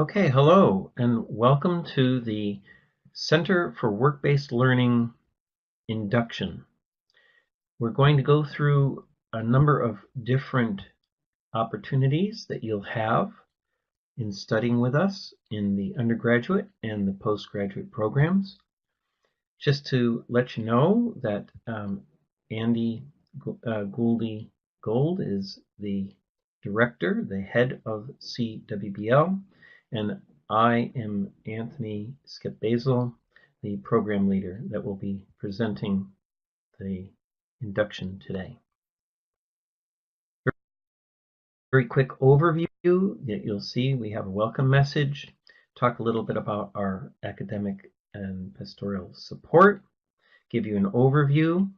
Okay, hello, and welcome to the Center for Work-Based Learning Induction. We're going to go through a number of different opportunities that you'll have in studying with us in the undergraduate and the postgraduate programs. Just to let you know that Andy Gouldy Gold is the director, the head of CWBL, and I am Anthony Skip-Basil, the program leader that will be presenting the induction today. Very quick overview that you'll see. We have a welcome message, talk a little bit about our academic and pastoral support, give you an overview,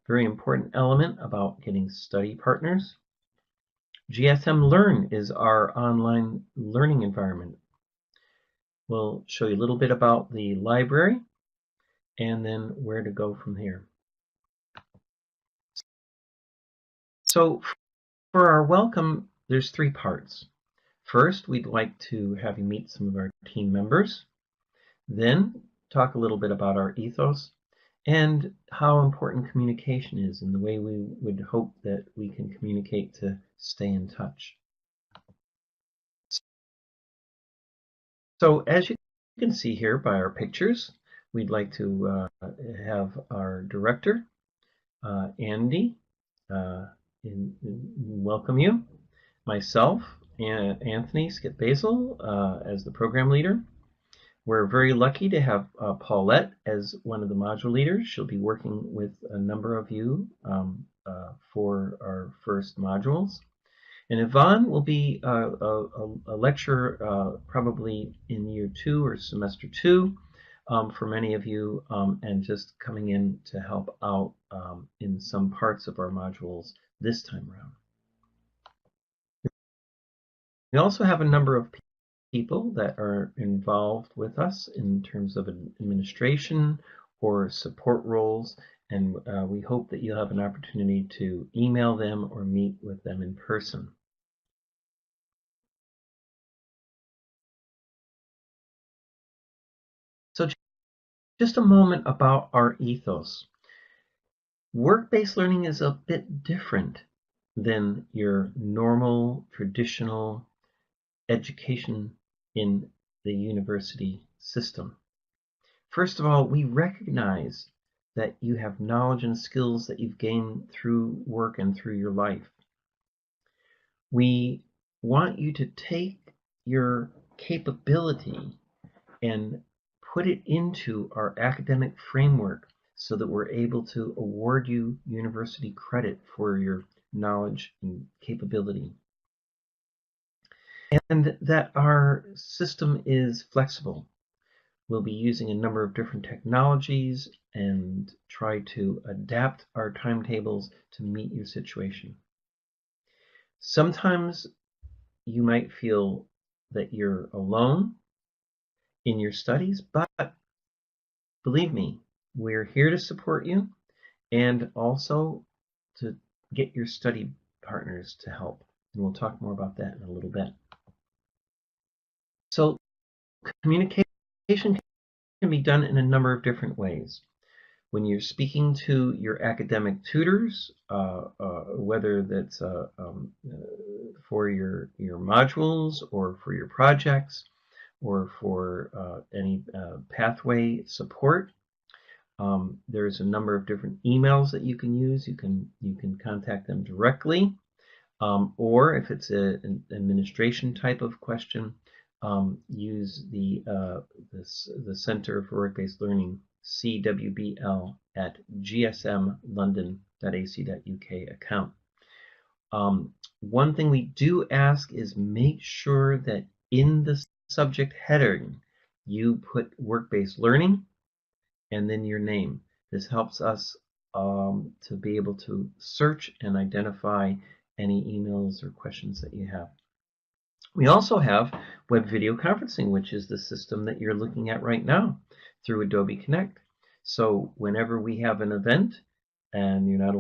very important element about getting study partners. GSM Learn is our online learning environment. We'll show you a little bit about the library and then where to go from here. So for our welcome, there's three parts. First, we'd like to have you meet some of our team members. Then talk a little bit about our ethos and how important communication is and the way we would hope that we can communicate to stay in touch. So as you can see here by our pictures, we'd like to have our director, Andy, welcome you, myself, and Anthony Skip-Basil as the program leader. We're very lucky to have Paulette as one of the module leaders. She'll be working with a number of you for our first modules. And Yvonne will be a lecturer probably in year 2 or semester 2 for many of you, and just coming in to help out in some parts of our modules this time around. We also have a number of people that are involved with us in terms of administration or support roles, and we hope that you'll have an opportunity to email them or meet with them in person. So just a moment about our ethos. Work-based learning is a bit different than your normal, traditional education in the university system. First of all, we recognize that you have knowledge and skills that you've gained through work and through your life. We want you to take your capability and put it into our academic framework so that we're able to award you university credit for your knowledge and capability. And that our system is flexible. We'll be using a number of different technologies and try to adapt our timetables to meet your situation. Sometimes you might feel that you're alone in your studies, but believe me, we're here to support you and also to get your study partners to help. And we'll talk more about that in a little bit. So communication can be done in a number of different ways. When you're speaking to your academic tutors, whether that's for your modules or for your projects or for any pathway support, there's a number of different emails that you can use. You can contact them directly, or if it's an administration type of question, use the Center for Work-Based Learning, CWBL at gsmlondon.ac.uk account. One thing we do ask is make sure that in the subject heading you put work-based learning and then your name. This helps us to be able to search and identify any emails or questions that you have. We also have web video conferencing, which is the system that you're looking at right now through Adobe Connect. So whenever we have an event and you're not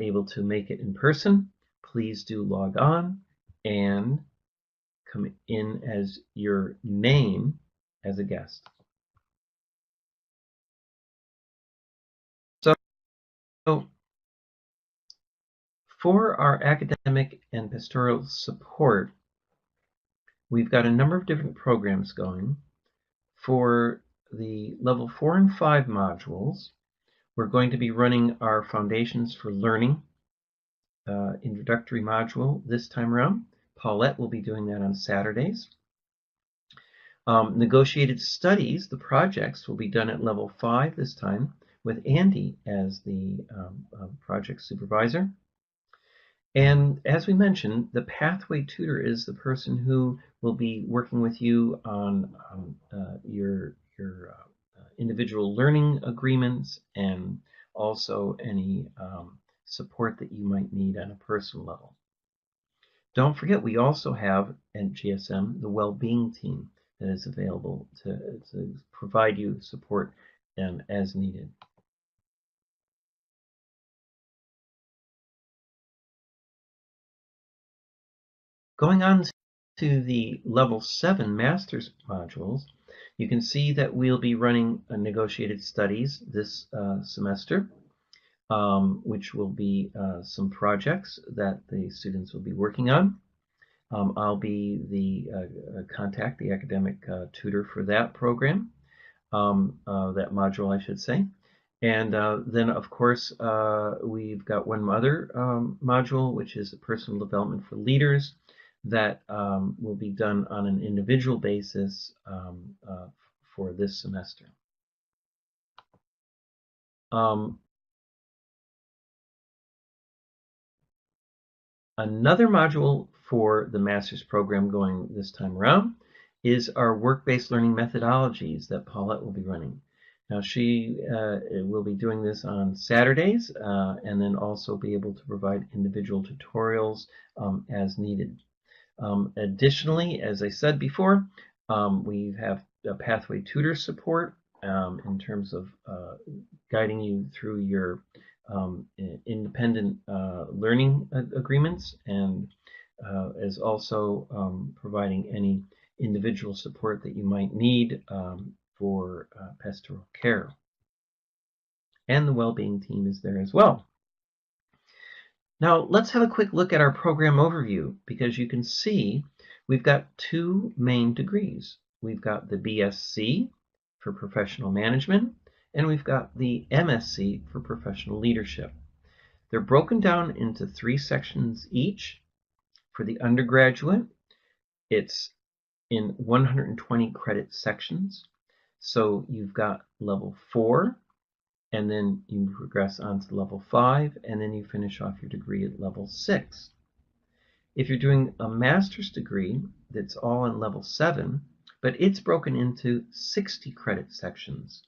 able to make it in person, please do log on and come in as your name as a guest. So for our academic and pastoral support, we've got a number of different programs going. For the level 4 and 5 modules, we're going to be running our Foundations for Learning introductory module this time around. Paulette will be doing that on Saturdays. Negotiated studies, the projects, will be done at level 5 this time with Andy as the project supervisor. And as we mentioned, the pathway tutor is the person who will be working with you on your individual learning agreements and also any support that you might need on a personal level. Don't forget, we also have at GSM the well-being team that is available to provide you support as needed. Going on to the level 7 master's modules, you can see that we'll be running negotiated studies this semester, which will be some projects that the students will be working on. I'll be the the academic tutor for that program, that module, I should say. And then, of course, we've got one other module, which is personal development for leaders, that will be done on an individual basis for this semester. Another module for the master's program going this time around is our work-based learning methodologies that Paulette will be running. Now she will be doing this on Saturdays and then also be able to provide individual tutorials as needed. Additionally, as I said before, we have a pathway tutor support in terms of guiding you through your independent learning agreements, and is also providing any individual support that you might need for pastoral care. And the well-being team is there as well. Now let's have a quick look at our program overview, because you can see we've got two main degrees. We've got the BSc for professional management, and we've got the MSc for professional leadership. They're broken down into 3 sections each. For the undergraduate, it's in 120 credit sections. So you've got level 4, and then you progress on to level 5, and then you finish off your degree at level 6. If you're doing a master's degree, that's all in level 7, but it's broken into 60 credit sections.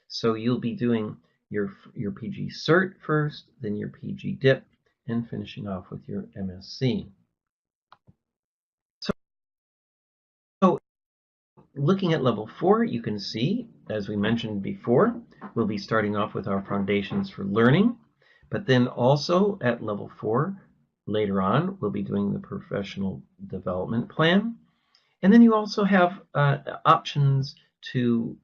So you'll be doing your PG Cert first, then your PG Dip, and finishing off with your MSc. So looking at level 4, you can see, as we mentioned before, we'll be starting off with our Foundations for Learning, but then also at level 4, later on, we'll be doing the Professional Development Plan. And then you also have options to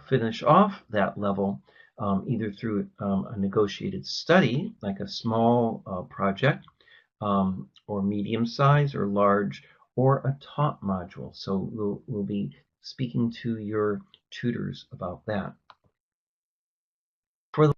finish off that level either through a negotiated study, like a small project, or medium size or large, or a taught module. So we'll be speaking to your tutors about that. For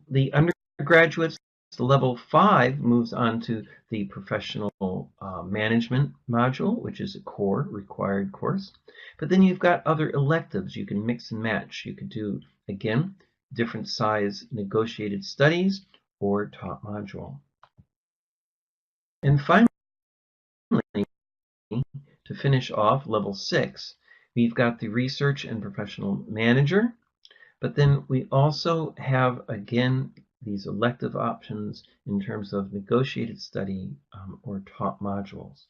the undergraduates, the level 5 moves on to the professional management module, which is a core required course. But then you've got other electives you can mix and match. You could do, again, different size negotiated studies or taught module. And finally, to finish off level 6, we've got the research and professional manager, but then we also have, again, these elective options in terms of negotiated study or taught modules.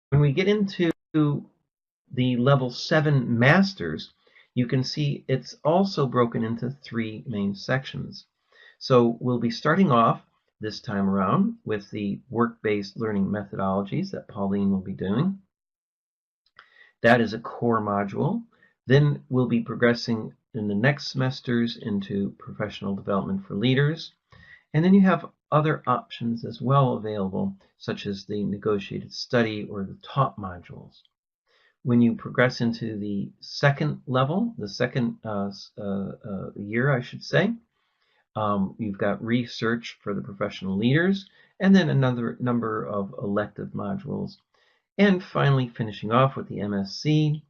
When we get into the level 7 masters, you can see it's also broken into 3 main sections. So we'll be starting off this time around with the work-based learning methodologies that Pauline will be doing. That is a core module. Then we'll be progressing in the next semesters into professional development for leaders. And then you have other options as well available, such as the negotiated study or the top modules. When you progress into the second level, the second year, I should say, you've got research for the professional leaders, and then another number of elective modules. And finally, finishing off with the MSc,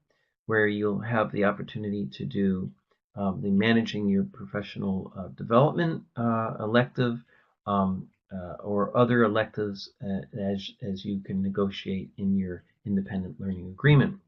where you'll have the opportunity to do the managing your professional development elective or other electives as you can negotiate in your independent learning agreement.